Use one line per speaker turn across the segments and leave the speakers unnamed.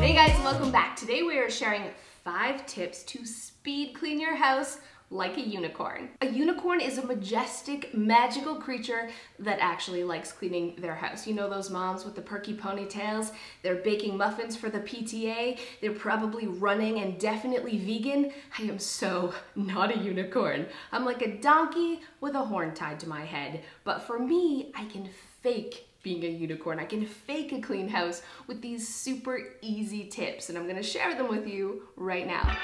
Hey guys, welcome back. Today we are sharing 5 tips to speed clean your house like a unicorn. A unicorn is a majestic, magical creature that actually likes cleaning their house. You know those moms with the perky ponytails? They're baking muffins for the PTA. They're probably running and definitely vegan. I am so not a unicorn. I'm like a donkey with a horn tied to my head. But for me, I can fake being a unicorn. I can fake a clean house with these super easy tips, and I'm gonna share them with you right now.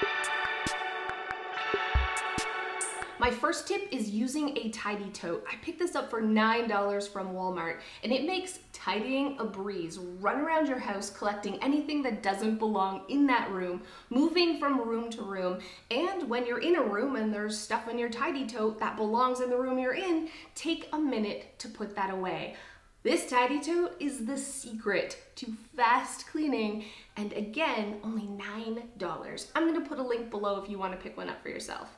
My first tip is using a Tidy Tote. I picked this up for $9 from Walmart, and it makes tidying a breeze. Run around your house collecting anything that doesn't belong in that room, moving from room to room, and when you're in a room and there's stuff in your Tidy Tote that belongs in the room you're in, take a minute to put that away. This Tidy Tote is the secret to fast cleaning, and again, only $9. I'm gonna put a link below if you wanna pick one up for yourself.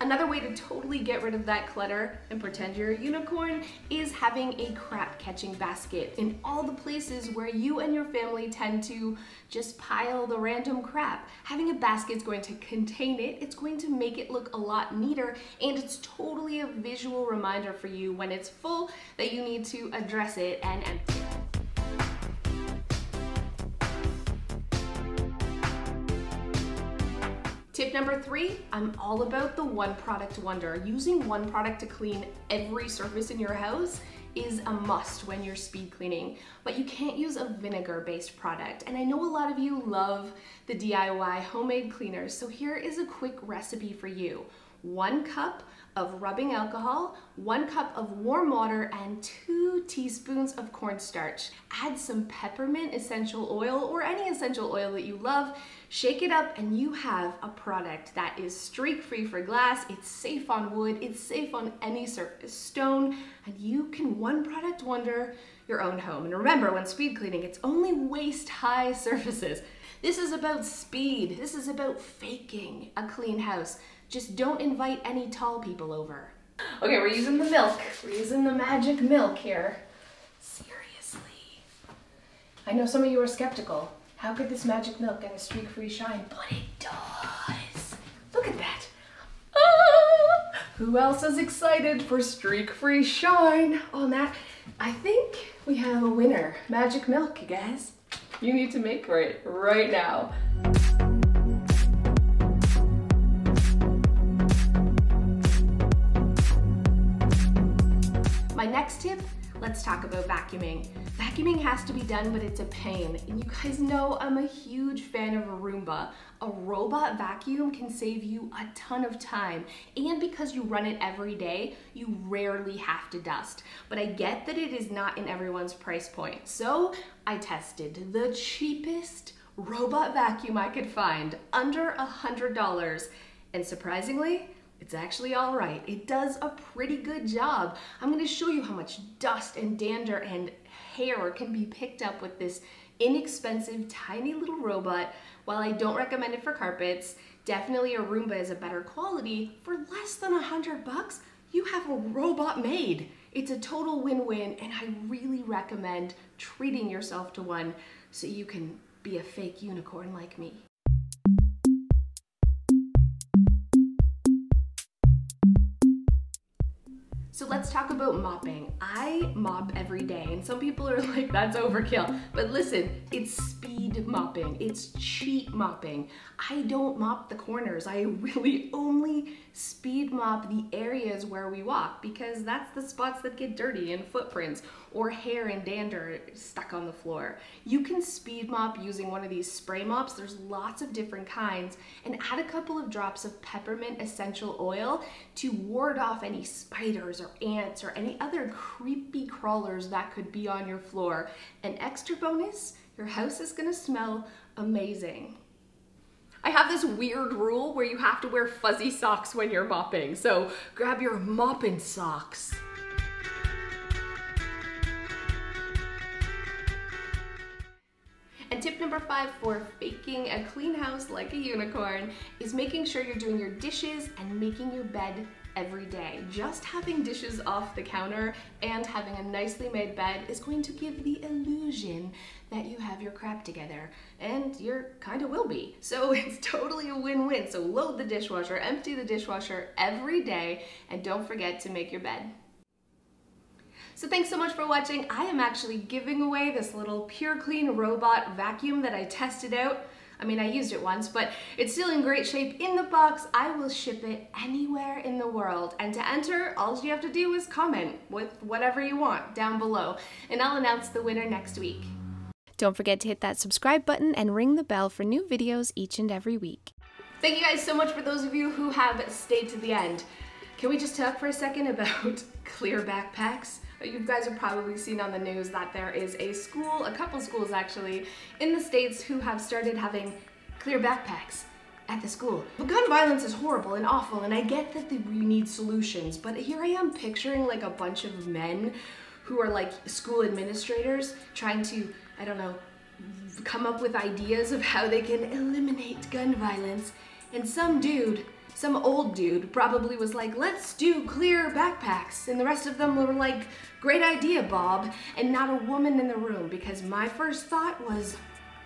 Another way to totally get rid of that clutter and pretend you're a unicorn is having a crap catching basket in all the places where you and your family tend to just pile the random crap. Having a basket is going to contain it, it's going to make it look a lot neater, and it's totally a visual reminder for you when it's full that you need to address it and empty it. Tip number 3, I'm all about the one product wonder. Using one product to clean every surface in your house is a must when you're speed cleaning, but you can't use a vinegar-based product. And I know a lot of you love the DIY homemade cleaners, so here is a quick recipe for you. 1 cup of rubbing alcohol, 1 cup of warm water, and 2 teaspoons of cornstarch. Add some peppermint essential oil or any essential oil that you love. Shake it up and you have a product that is streak-free for glass, it's safe on wood, it's safe on any surface, stone, and you can one product wonder your own home. And remember, when speed cleaning, it's only waist-high surfaces. This is about speed. This is about faking a clean house. Just don't invite any tall people over. Okay, we're using the milk. We're using the magic milk here. Seriously. I know some of you are skeptical. How could this magic milk get a streak-free shine? But it does. Look at that. Ah! Who else is excited for streak-free shine on that? I think we have a winner. Magic milk, you guys. You need to make for it right now. My next tip, let's talk about vacuuming. Vacuuming has to be done, but it's a pain. And you guys know I'm a huge fan of a Roomba. A robot vacuum can save you a ton of time. And because you run it every day, you rarely have to dust. But I get that it is not in everyone's price point. So I tested the cheapest robot vacuum I could find, under $100. And surprisingly, it's actually all right. It does a pretty good job. I'm gonna show you how much dust and dander and hair can be picked up with this inexpensive, tiny little robot. While I don't recommend it for carpets, definitely a Roomba is a better quality. For less than $100, you have a robot made. It's a total win-win, and I really recommend treating yourself to one so you can be a fake unicorn like me. So let's talk about mopping. I mop every day, and some people are like, that's overkill. But listen, it's speed mopping. It's cheap mopping. I don't mop the corners. I really only speed mop the areas where we walk, because that's the spots that get dirty and footprints or hair and dander stuck on the floor. You can speed mop using one of these spray mops. There's lots of different kinds, and add a couple of drops of peppermint essential oil to ward off any spiders or ants or any other creepy crawlers that could be on your floor. An extra bonus, your house is gonna smell amazing. I have this weird rule where you have to wear fuzzy socks when you're mopping, so grab your mopping socks. And tip number 5 for faking a clean house like a unicorn is making sure you're doing your dishes and making your bed every day. Just having dishes off the counter and having a nicely made bed is going to give the illusion that you have your crap together, and you kind of will be. So it's totally a win-win. So load the dishwasher, empty the dishwasher every day, and don't forget to make your bed. So thanks so much for watching. I am actually giving away this little Pure Clean robot vacuum that I tested out. I mean, I used it once, but it's still in great shape in the box. I will ship it anywhere in the world. And to enter, all you have to do is comment with whatever you want down below, and I'll announce the winner next week.
Don't forget to hit that subscribe button and ring the bell for new videos each and every week.
Thank you guys so much for those of you who have stayed to the end. Can we just talk for a second about clear backpacks? You guys have probably seen on the news that there is a school, a couple schools actually, in the States who have started having clear backpacks at the school. But gun violence is horrible and awful, and I get that we need solutions, but here I am picturing like a bunch of men who are like school administrators trying to, I don't know, come up with ideas of how they can eliminate gun violence, and some old dude probably was like, let's do clear backpacks, and the rest of them were like, great idea, Bob, and not a woman in the room, because my first thought was,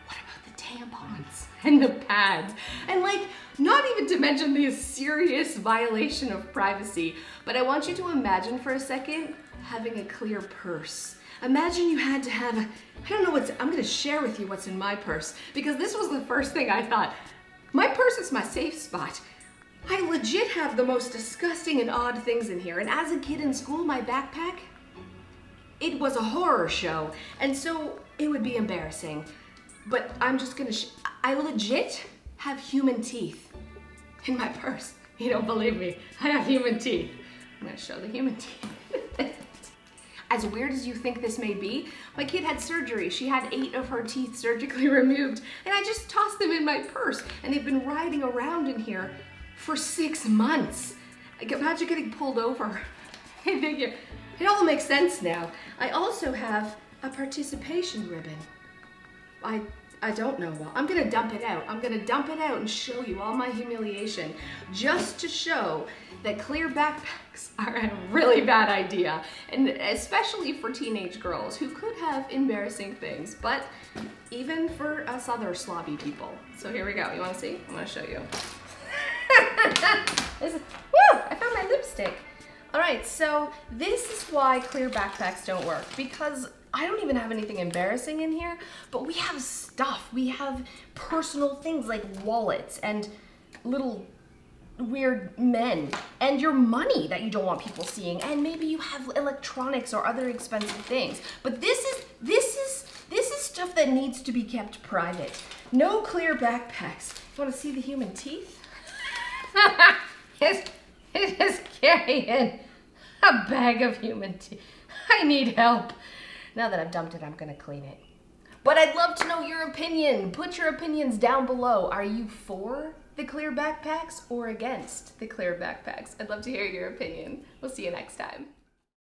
what about the tampons and the pads? And like, not even to mention the serious violation of privacy, but I want you to imagine for a second having a clear purse. Imagine you had to have, I don't know I'm gonna share with you what's in my purse, because this was the first thing I thought. My purse is my safe spot. I legit have the most disgusting and odd things in here, and as a kid in school, my backpack, it was a horror show, and so it would be embarrassing. But I'm just gonna, I legit have human teeth in my purse. You don't believe me, I have human teeth. I'm gonna show the human teeth. As weird as you think this may be, my kid had surgery. She had 8 of her teeth surgically removed, and I just tossed them in my purse, and they've been riding around in here for 6 months. Imagine getting pulled over. It all makes sense now. I also have a participation ribbon. I don't know well. I'm gonna dump it out. I'm gonna dump it out and show you all my humiliation, just to show that clear backpacks are a really bad idea, and especially for teenage girls who could have embarrassing things, but even for us other slobby people. So here we go. You wanna see? I'm gonna show you. Woo! I found my lipstick. All right, so this is why clear backpacks don't work, because I don't even have anything embarrassing in here, but we have stuff. We have personal things like wallets and little weird men and your money that you don't want people seeing, and maybe you have electronics or other expensive things. But this is stuff that needs to be kept private. No clear backpacks. You want to see the human teeth? It is carrying a bag of human teeth. I need help. Now that I've dumped it, I'm gonna clean it. But I'd love to know your opinion. Put your opinions down below. Are you for the clear backpacks or against the clear backpacks? I'd love to hear your opinion. We'll see you next time.